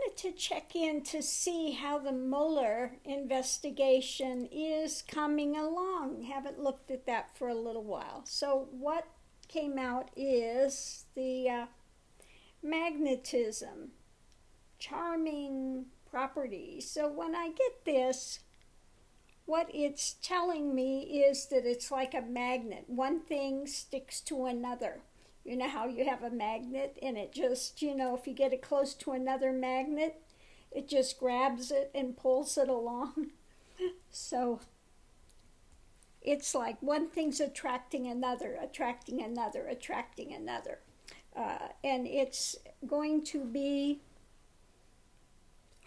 wanted to check in to see how the Mueller investigation is coming along. Haven't looked at that for a little while. So what came out is the magnetism, charming properties. So when I get this, what it's telling me is that it's like a magnet. One thing sticks to another. You know how you have a magnet and it just, if you get it close to another magnet, it just grabs it and pulls it along. So it's like one thing's attracting another, attracting another, attracting another. And it's going to be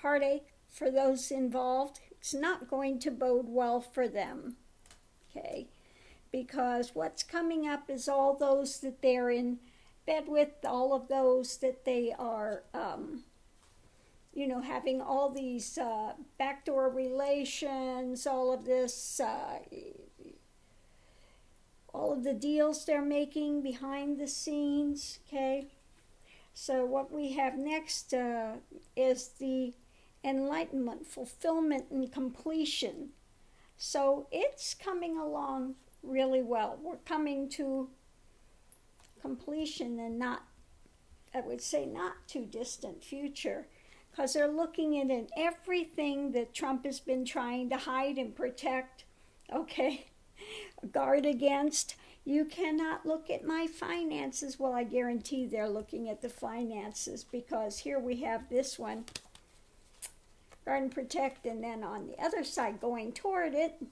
heartache for those involved. It's not going to bode well for them, okay? Because what's coming up is all those that they're in bed with, all of those that they are, having all these backdoor relations, all of this, all of the deals they're making behind the scenes, okay? So what we have next is the enlightenment, fulfillment, and completion. So it's coming along really well. We're coming to completion and not, I would say, not too distant future, because they're looking at everything that Trump has been trying to hide and protect, okay, guard against. You cannot look at my finances. Well, I guarantee they're looking at the finances, because here we have this one, guard and protect, and then on the other side going toward it,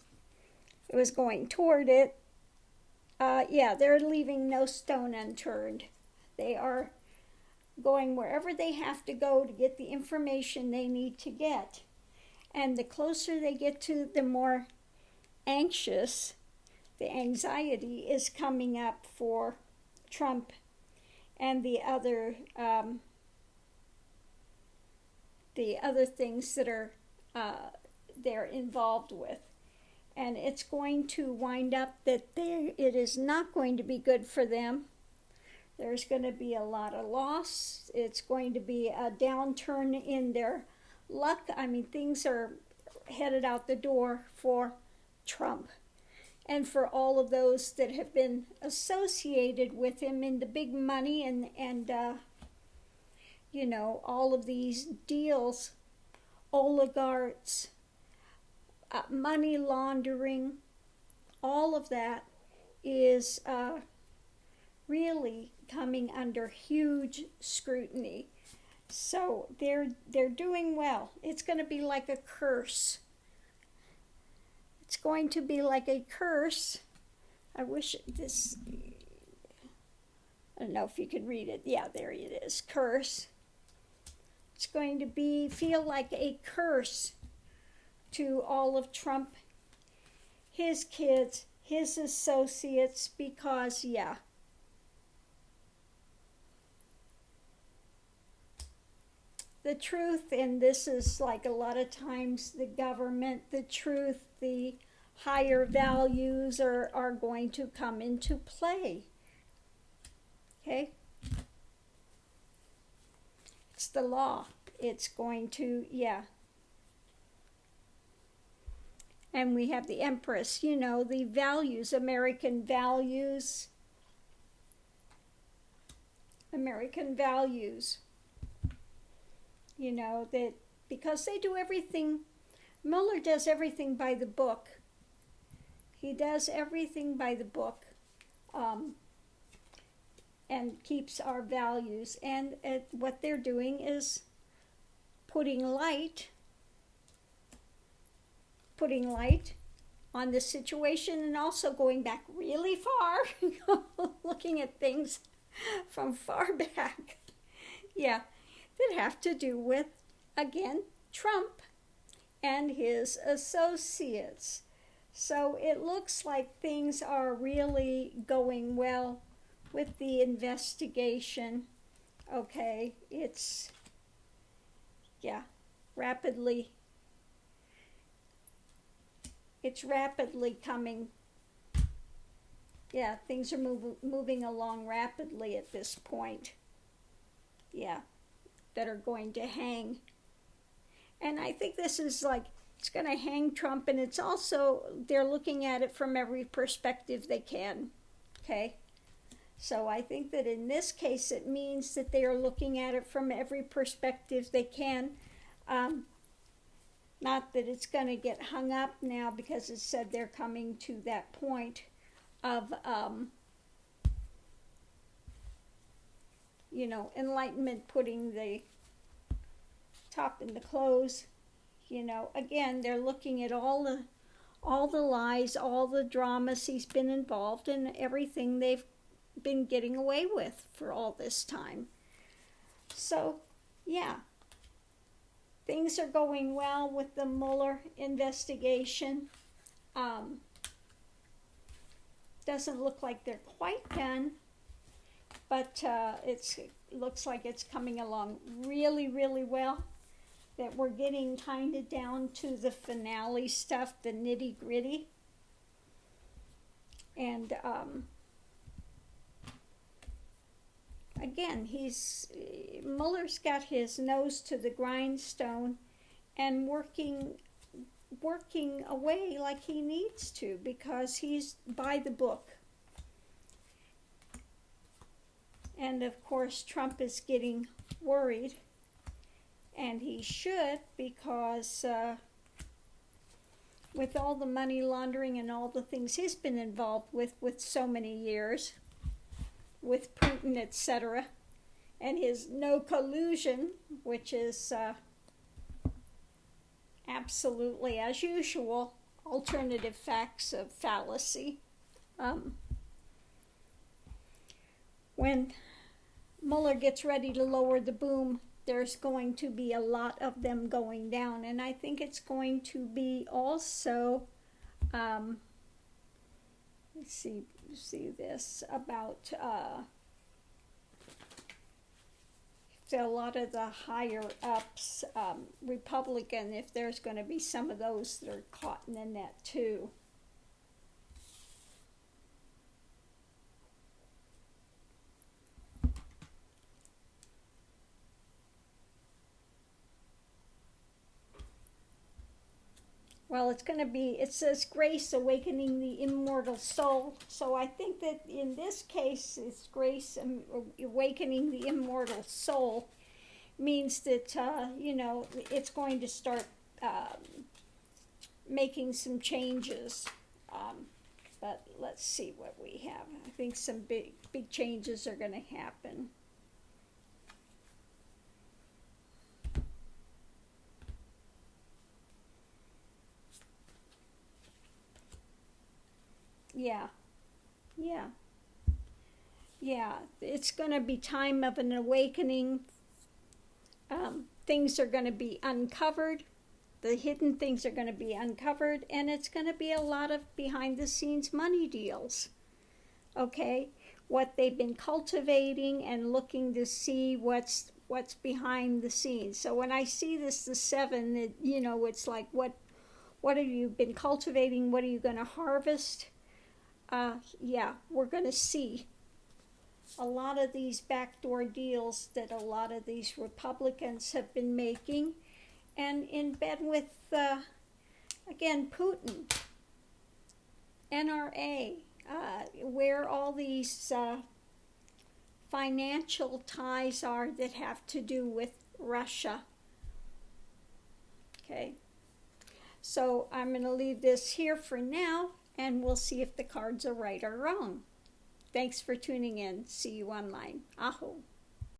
it was going toward it. They're leaving no stone unturned. They are going wherever they have to go to get the information they need to get. And the closer they get to, the more anxious the anxiety is coming up for Trump and the other things that are they're involved with. And it's going to wind up that it is not going to be good for them. There's going to be a lot of loss. It's going to be a downturn in their luck. I mean, things are headed out the door for Trump and for all of those that have been associated with him in the big money and all of these deals, oligarchs, money laundering, all of that is really coming under huge scrutiny. So they're doing well. It's going to be like a curse. It's going to be like a curse. I wish this, I don't know if you could read it. Yeah, there it is. Curse. It's going to feel like a curse to all of Trump, his kids, his associates, because, the truth, and this is like a lot of times the government, the truth, the higher values are going to come into play. Okay? It's the law. It's going to, And we have the Empress, the values, American values. That because they do everything, Mueller does everything by the book. He does everything by the book and keeps our values. And what they're doing is putting light on the situation, and also going back really far, looking at things from far back. That have to do with, again, Trump and his associates. So it looks like things are really going well with the investigation. Okay, it's, rapidly coming. Things are moving along rapidly at this point. That are going to hang And I think this is like, it's going to hang Trump, and it's also, they're looking at it from every perspective they can. Okay? So I think that in this case, it means that they are looking at it from every perspective they can. Not that it's going to get hung up now, because it said they're coming to that point of, enlightenment, putting the top in the clothes. Again, they're looking at all the lies, all the dramas he's been involved in, everything they've been getting away with for all this time. So, yeah, things are going well with the Mueller investigation. Doesn't look like they're quite done, but it looks like it's coming along really, really well. That we're getting kind of down to the finale stuff, the nitty gritty. And again, Mueller's got his nose to the grindstone and working away like he needs to, because he's by the book. And of course, Trump is getting worried. And he should, because with all the money laundering and all the things he's been involved with so many years, with Putin, etc., and his no collusion, which is absolutely, as usual, alternative facts of fallacy. When Mueller gets ready to lower the boom, there's going to be a lot of them going down. And I think it's going to be also, let's see this, about a lot of the higher ups, Republican, if there's going to be some of those that are caught in the net too. Well, it says grace awakening the immortal soul. So I think that in this case, it's grace awakening the immortal soul means that, it's going to start making some changes. But let's see what we have. I think some big changes are going to happen. Yeah, it's going to be time of an awakening. Things are going to be uncovered. The hidden things are going to be uncovered, and it's going to be a lot of behind-the-scenes money deals. Okay, what they've been cultivating and looking to see what's behind the scenes. So when I see the 7, it's like, what have you been cultivating? What are you going to harvest? We're going to see a lot of these backdoor deals that a lot of these Republicans have been making, and in bed with, again, Putin, NRA, where all these financial ties are that have to do with Russia. Okay, so I'm going to leave this here for now, and we'll see if the cards are right or wrong. Thanks for tuning in. See you online. Aho.